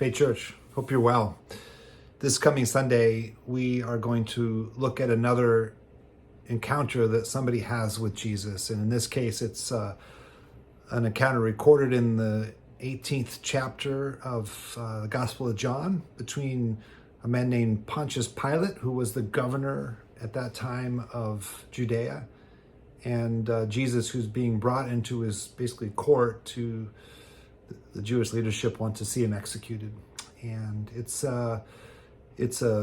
Faith Church, hope you're well. This coming Sunday, we are going to look at another encounter that somebody has with Jesus. And in this case, it's an encounter recorded in the 18th chapter of the Gospel of John between a man named Pontius Pilate, who was the governor at that time of Judea, and Jesus, who's being brought into his basically court to the Jewish leadership want to see him executed. And it's a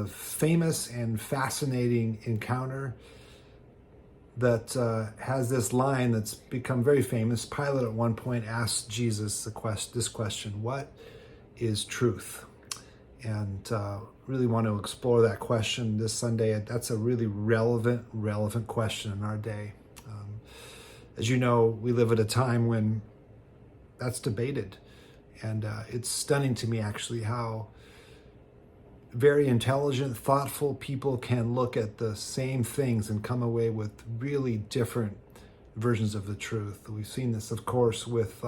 famous and fascinating encounter that has this line that's become very famous. Pilate at one point asked Jesus this question: what is truth? And really want to explore that question this Sunday. That's a really relevant question in our day. As you know, we live at a time when that's debated. And it's stunning to me, actually, how very intelligent, thoughtful people can look at the same things and come away with really different versions of the truth. We've seen this, of course, with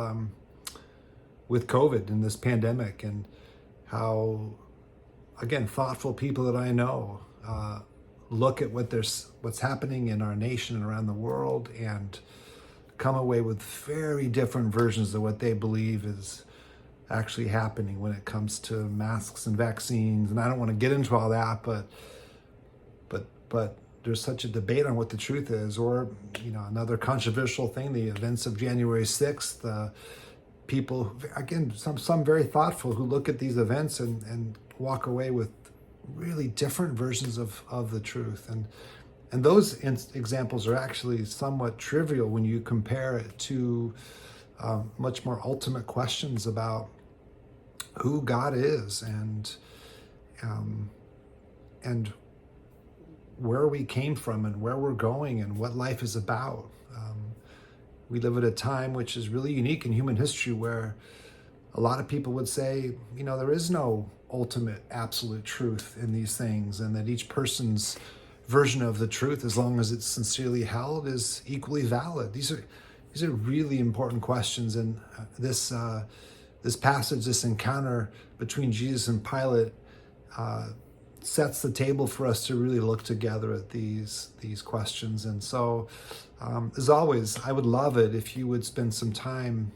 COVID and this pandemic, and how, again, thoughtful people that I know look at what's happening in our nation and around the world and come away with very different versions of what they believe is actually happening when it comes to masks and vaccines. And I don't want to get into all that, but there's such a debate on what the truth is. Or, another controversial thing, the events of January 6th, people, again, some very thoughtful who look at these events and walk away with really different versions of the truth. And those examples are actually somewhat trivial when you compare it to much more ultimate questions about who God is and where we came from and where we're going and what life is about. We live at a time which is really unique in human history, where a lot of people would say, there is no ultimate absolute truth in these things, and that each person's version of the truth, as long as it's sincerely held, is equally valid. These are really important questions, and this passage, this encounter between Jesus and Pilate, sets the table for us to really look together at these questions. And so, as always, I would love it if you would spend some time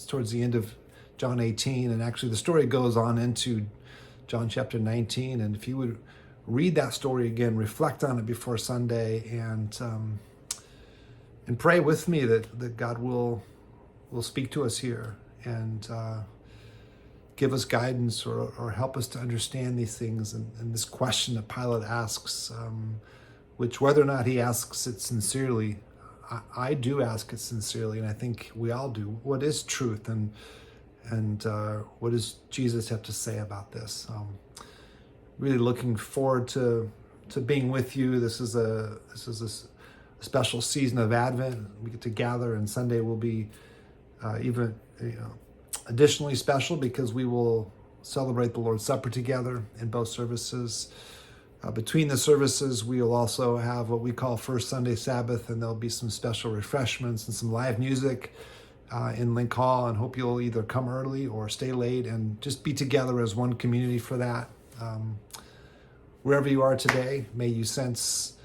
towards the end of John 18, and actually the story goes on into John chapter 19, and if you would read that story again, reflect on it before Sunday, and pray with me that God will speak to us here and give us guidance or help us to understand these things. And this question that Pilate asks, which, whether or not he asks it sincerely, I do ask it sincerely, and I think we all do. What is truth, and what does Jesus have to say about this? Really looking forward to being with you. This is a special season of Advent. We get to gather, and Sunday will be even additionally special, because we will celebrate the Lord's Supper together in both services. Between the services, we will also have what we call First Sunday Sabbath, and there'll be some special refreshments and some live music in Link Hall, and hope you'll either come early or stay late and just be together as one community for that. Wherever you are today, may you sense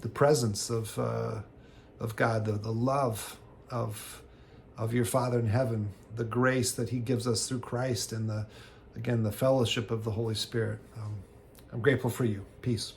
the presence of God, the love of your Father in heaven, the grace that he gives us through Christ, and the fellowship of the Holy Spirit. I'm grateful for you. Peace.